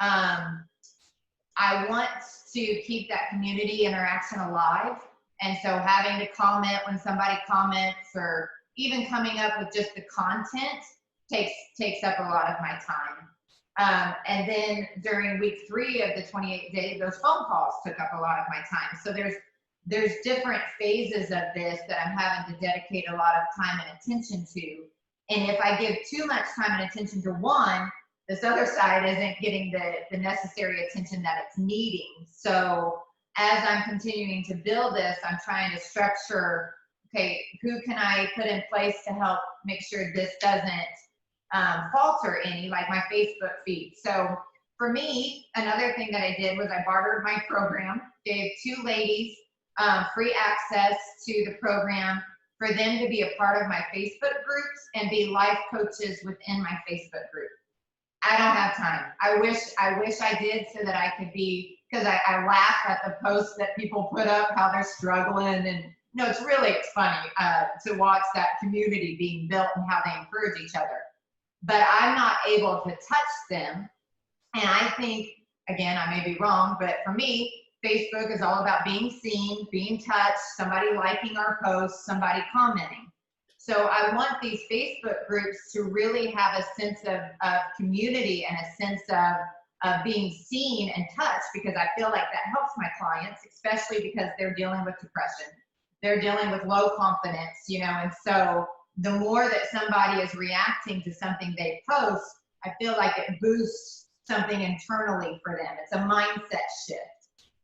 I want to keep that community interaction alive. And so having to comment when somebody comments or even coming up with just the content takes up a lot of my time. And then during week 3 of the 28 days, those phone calls took up a lot of my time. So there's different phases of this that I'm having to dedicate a lot of time and attention to. And if I give too much time and attention to one, this other side isn't getting the necessary attention that it's needing. So as I'm continuing to build this, I'm trying to structure, okay, who can I put in place to help make sure this doesn't falter any, like my Facebook feed. So for me, another thing that I did was I bartered my program, gave 2 ladies free access to the program, for them to be a part of my Facebook groups and be life coaches within my Facebook group. I don't have time. I wish I did, so that I could be, because I laugh at the posts that people put up, how they're struggling, and no, it's funny to watch that community being built and how they encourage each other. But I'm not able to touch them. And I think, again, I may be wrong, but for me, Facebook is all about being seen, being touched, somebody liking our posts, somebody commenting. So I want these Facebook groups to really have a sense of community and a sense of being seen and touched, because I feel like that helps my clients, especially because they're dealing with depression. They're dealing with low confidence, and so the more that somebody is reacting to something they post, I feel like it boosts something internally for them. It's a mindset shift.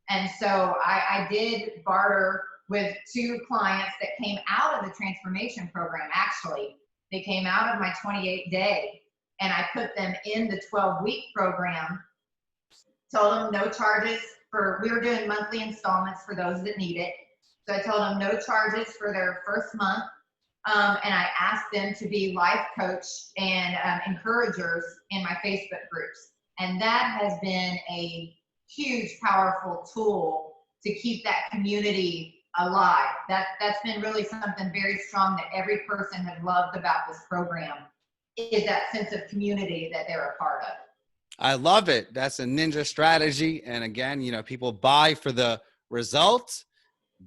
And so I did barter with 2 clients that came out of the transformation program. Actually, they came out of my 28-day, and I put them in the 12-week program, told them no charges we were doing monthly installments for those that need it. So I told them no charges for their first month. And I asked them to be life coach and encouragers in my Facebook groups. And that has been a huge, powerful tool to keep that community alive. That's been really something very strong that every person has loved about this program, is that sense of community that they're a part of. I love it. That's a ninja strategy. And again, people buy for the results,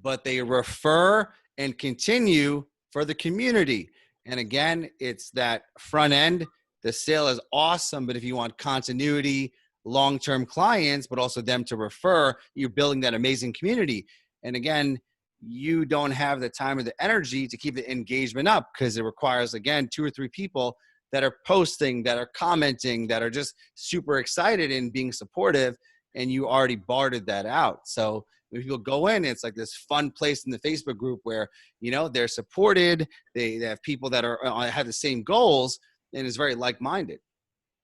but they refer and continue for the community. And again, it's that front end. The sale is awesome, but if you want continuity, long-term clients, but also them to refer, you're building that amazing community. And again, you don't have the time or the energy to keep the engagement up, because it requires, again, 2 or 3 people that are posting, that are commenting, that are just super excited and being supportive, and you already bartered that out. So when people go in, it's like this fun place in the Facebook group where, they're supported, they have people that have the same goals, and is very like-minded.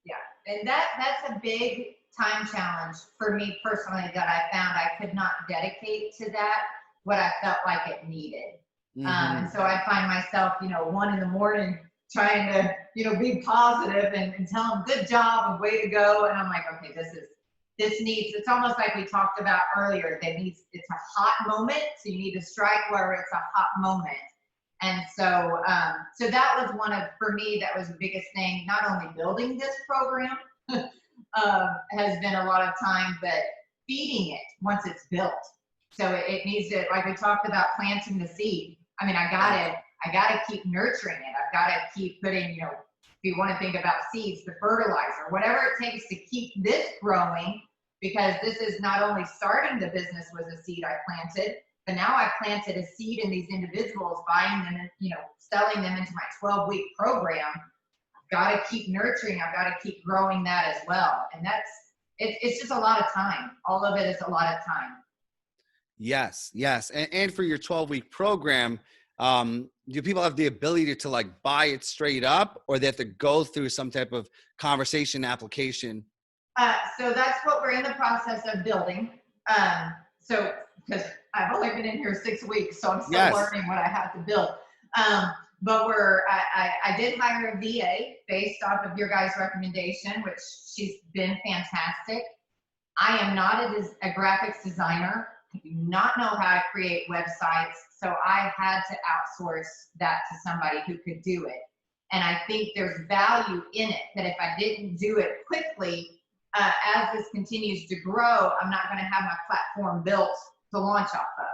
Yeah, and that's a big time challenge for me personally, that I found I could not dedicate to that what I felt like it needed. Mm-hmm. And so I find myself, 1 in the trying to, be positive and tell them good job and way to go. And I'm like, okay, it's almost like we talked about earlier, it's a hot moment. So you need to strike where it's a hot moment. And so, so that was for me, that was the biggest thing, not only building this program has been a lot of time, but feeding it once it's built. So it needs to, like we talked about, planting the seed. I mean, I gotta keep nurturing it. I've got to keep putting, if you want to think about seeds, the fertilizer, whatever it takes to keep this growing, because this is not only starting the business was a seed I planted, but now I planted a seed in these individuals, buying them and, selling them into my 12-week program. I've got to keep nurturing. I've got to keep growing that as well. And it's just a lot of time. All of it is a lot of time. Yes. And for your 12-week program, do people have the ability to like buy it straight up, or they have to go through some type of conversation application? So that's what we're in the process of building. So because I've only been in here 6 weeks, so I'm still learning what I have to build. But I did hire a VA based off of your guys' recommendation, which she's been fantastic. I am not a graphics designer. I do not know how to create websites, so I had to outsource that to somebody who could do it. And I think there's value in it, that if I didn't do it quickly, as this continues to grow, I'm not going to have my platform built to launch off of.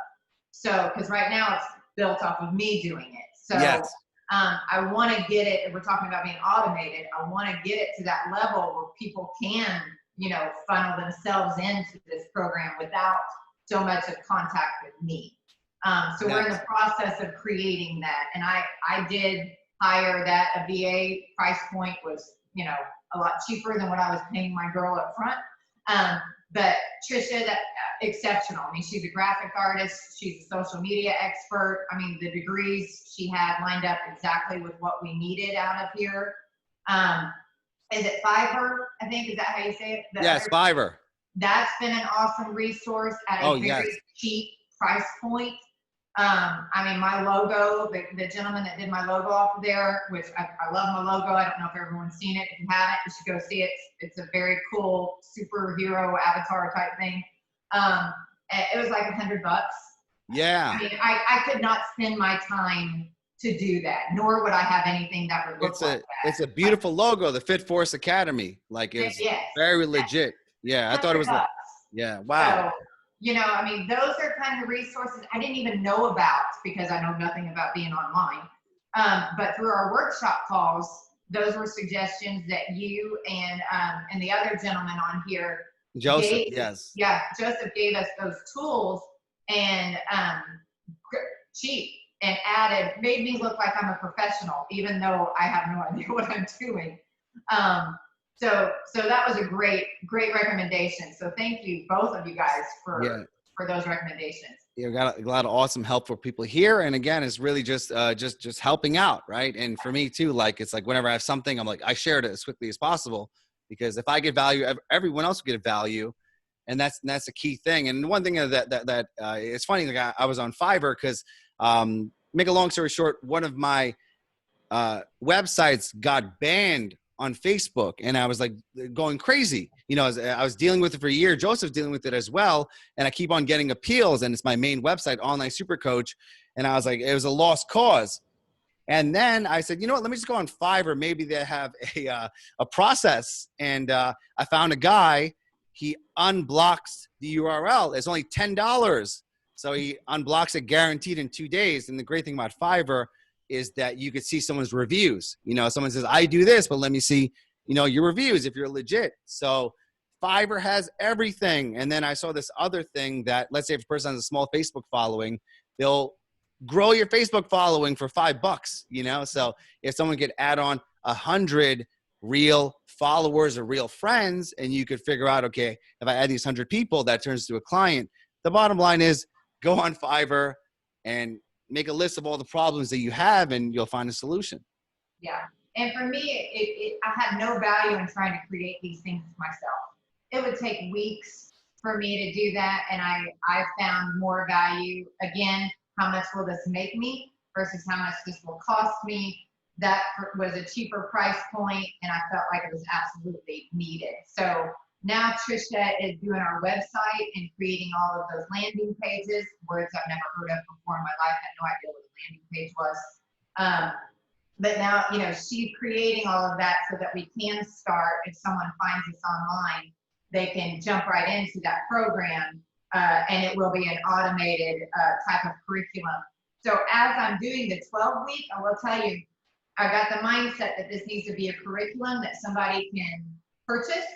So, because right now it's built off of me doing it. So I want to get it, if we're talking about being automated, I want to get it to that level where people can, funnel themselves into this program without so much of contact with me. So we're in the process of creating that. And I did hire that. A VA price point was, a lot cheaper than what I was paying my girl up front. But Trisha, exceptional. I mean, she's a graphic artist. She's a social media expert. I mean, the degrees she had lined up exactly with what we needed out of here. Is it Fiverr? I think, is that how you say it? Yes, Fiverr. That's been an awesome resource at a very cheap price point. I mean, my logo, the gentleman that did my logo off of there, which I love my logo. I don't know if everyone's seen it. If you haven't, you should go see it. It's a very cool superhero avatar type thing. It was like $100. Yeah. I mean, I could not spend my time to do that, nor would I have anything that would look like that. It's a beautiful logo, the Fit Force Academy. Like, it's yes, very legit. Yeah, I thought it was $100. yeah, wow. So, you know, I mean, those are kind of resources I didn't even know about because I know nothing about being online. But through our workshop calls, those were suggestions that you and the other gentleman on here, Joseph, yes. Yeah, Joseph gave us those tools and cheap and made me look like I'm a professional, even though I have no idea what I'm doing. So that was a great recommendation. So thank you, both of you guys, for those recommendations. Yeah, got a lot of awesome, helpful people here. And again, it's really just helping out, right? And for me too, like, it's like whenever I have something, I'm like, I share it as quickly as possible, because if I get value, everyone else will get value. And that's a key thing. And one thing that it's funny, like I was on Fiverr because, make a long story short, one of my websites got banned on Facebook, and I was like going crazy. You know, I was dealing with it for a year. Joseph's dealing with it as well, and I keep on getting appeals. And it's my main website, Online SuperCoach, and I was like, it was a lost cause. And then I said, you know what? Let me just go on Fiverr. Maybe they have a process. And I found a guy. He unblocks the URL. It's only $10. So he unblocks it guaranteed in 2 days. And the great thing about Fiverr is that you could see someone's reviews. You know, someone says, I do this, but let me see, you know, your reviews if you're legit. So Fiverr has everything. And then I saw this other thing that, let's say if a person has a small Facebook following, they'll grow your Facebook following for $5, you know? So if someone could add on 100 real followers or real friends, and you could figure out, okay, if I add these 100 people, that turns to a client. The bottom line is go on Fiverr and make a list of all the problems that you have, and you'll find a solution. Yeah. And for me, I had no value in trying to create these things myself. It would take weeks for me to do that. And I found more value. Again, how much will this make me versus how much this will cost me? That was a cheaper price point, and I felt like it was absolutely needed. So now Trisha is doing our website and creating all of those landing pages, words I've never heard of before in my life. I had no idea what a landing page was. But now, you know, she's creating all of that so that we can start, if someone finds us online, they can jump right into that program, and it will be an automated type of curriculum. So as I'm doing the 12-week, I will tell you, I got the mindset that this needs to be a curriculum that somebody can purchase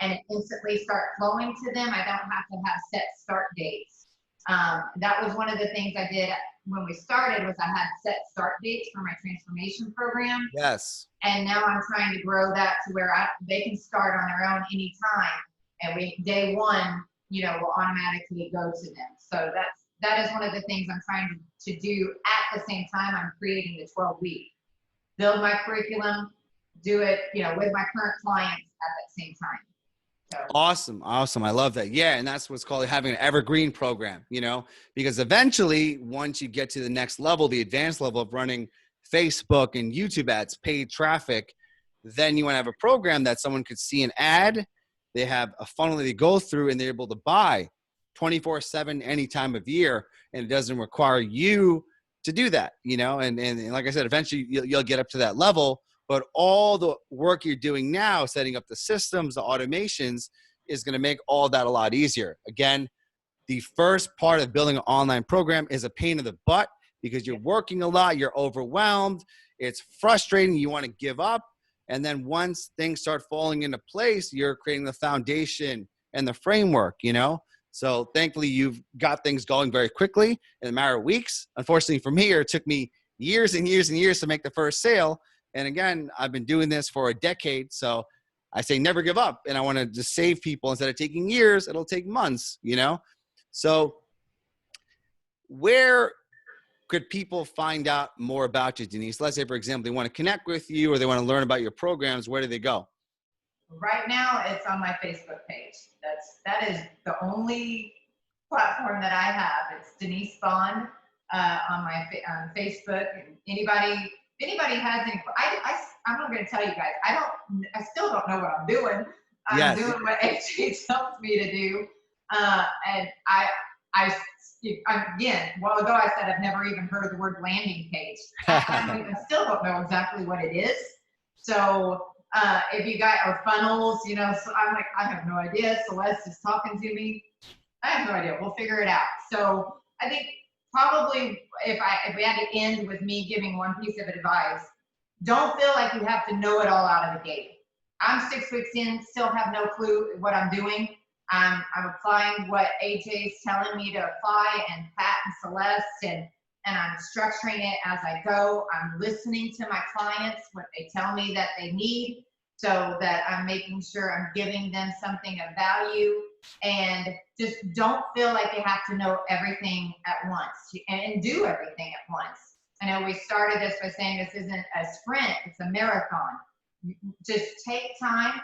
and instantly start flowing to them. I don't have to have set start dates. That was one of the things I did when we started, was I had set start dates for my transformation program. Yes. And now I'm trying to grow that to where they can start on their own anytime. And day one, you know, will automatically go to them. So that is one of the things I'm trying to do at the same time I'm creating the 12-week. Build my curriculum, do it, you know, with my current clients at that same time. So. Awesome. I love that. Yeah. And that's what's called having an evergreen program, you know, because eventually once you get to the next level, the advanced level of running Facebook and YouTube ads, paid traffic, then you want to have a program that someone could see an ad. They have a funnel that they go through, and they're able to buy 24/7 any time of year. And it doesn't require you to do that, you know, and like I said, eventually you'll get up to that level. But all the work you're doing now, setting up the systems, the automations, is going to make all that a lot easier. Again, the first part of building an online program is a pain in the butt because you're working a lot, you're overwhelmed, it's frustrating, you want to give up. And then once things start falling into place, you're creating the foundation and the framework, you know? So thankfully, you've got things going very quickly in a matter of weeks. Unfortunately for me, it took me years and years and years to make the first sale. And again, I've been doing this for a decade. So I say never give up. And I want to just save people. Instead of taking years, it'll take months, you know? So where could people find out more about you, Denise? Let's say, for example, they want to connect with you or they want to learn about your programs. Where do they go? Right now, it's on my Facebook page. That is the only platform that I have. It's Denise Bond on my on Facebook. And if anybody has any, I'm not going to tell you guys. I still don't know what I'm doing. I'm Yes. doing what AJ tells me to do, and again, a while ago I said I've never even heard of the word landing page. I still don't know exactly what it is. So if you got our funnels, so I'm like, I have no idea. Celeste is talking to me. I have no idea. We'll figure it out. So I think probably if we had to end with me giving one piece of advice, don't feel like you have to know it all out of the gate. I'm 6 weeks in, still have no clue what I'm doing. I'm applying what AJ's telling me to apply, and Pat and Celeste, and I'm structuring it as I go. I'm listening to my clients, what they tell me that they need, so that I'm making sure I'm giving them something of value. And just don't feel like you have to know everything at once and do everything at once. I know we started this by saying this isn't a sprint, it's a marathon. Just take time.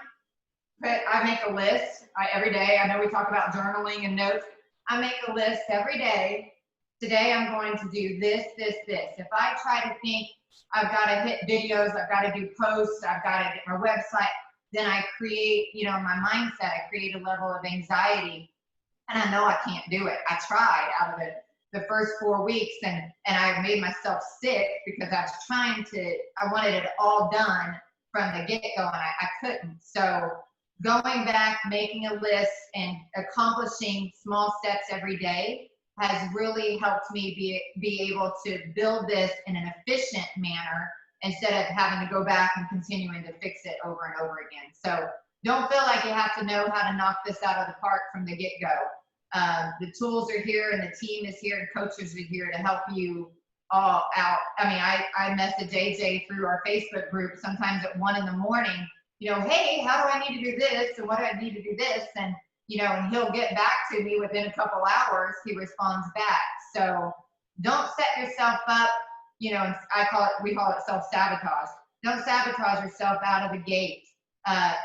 I make a list every day. I know we talk about journaling and notes. I make a list every day. Today I'm going to do this, this, this. If I try to think I've got to hit videos, I've got to do posts, I've got to get my website, then I create, my mindset, I create a level of anxiety, and I know I can't do it. I tried out of the first 4 weeks, and I made myself sick because I wanted it all done from the get-go, and I couldn't. So going back, making a list, and accomplishing small steps every day has really helped me be able to build this in an efficient manner instead of having to go back and continuing to fix it over and over again. So don't feel like you have to know how to knock this out of the park from the get-go. The tools are here, and the team is here, and coaches are here to help you all out. I mean, I message AJ through our Facebook group sometimes at 1 a.m. Hey, how do I need to do this? And what do I need to do this? And, and he'll get back to me within a couple hours. He responds back. So don't set yourself up, and we call it self-sabotage. Don't sabotage yourself out of the gate.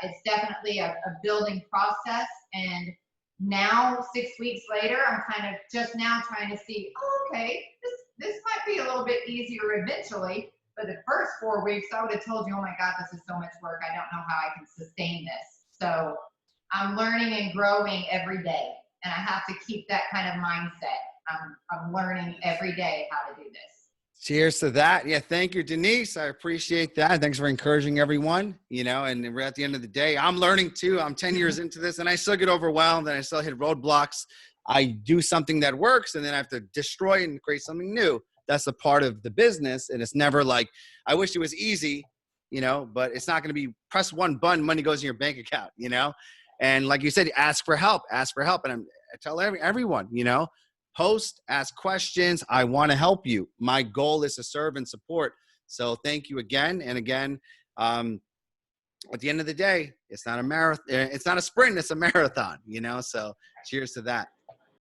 It's definitely a building process. And now, 6 weeks later, I'm kind of just now trying to see, okay, this might be a little bit easier eventually. But the first 4 weeks, I would have told you, oh my God, this is so much work. I don't know how I can sustain this. So I'm learning and growing every day. And I have to keep that kind of mindset. I'm learning every day how to do this. Cheers to that. Yeah. Thank you, Denise. I appreciate that. Thanks for encouraging everyone, and we're at the end of the day, I'm learning too. I'm 10 years into this, and I still get overwhelmed, and I still hit roadblocks. I do something that works, and then I have to destroy and create something new. That's a part of the business. And it's never like, I wish it was easy, but it's not going to be press one button, money goes in your bank account, And like you said, ask for help. And I tell everyone, post, ask questions. I want to help you. My goal is to serve and support. So thank you again. And again, at the end of the day, it's not a marathon. It's not a sprint. It's a marathon, So cheers to that.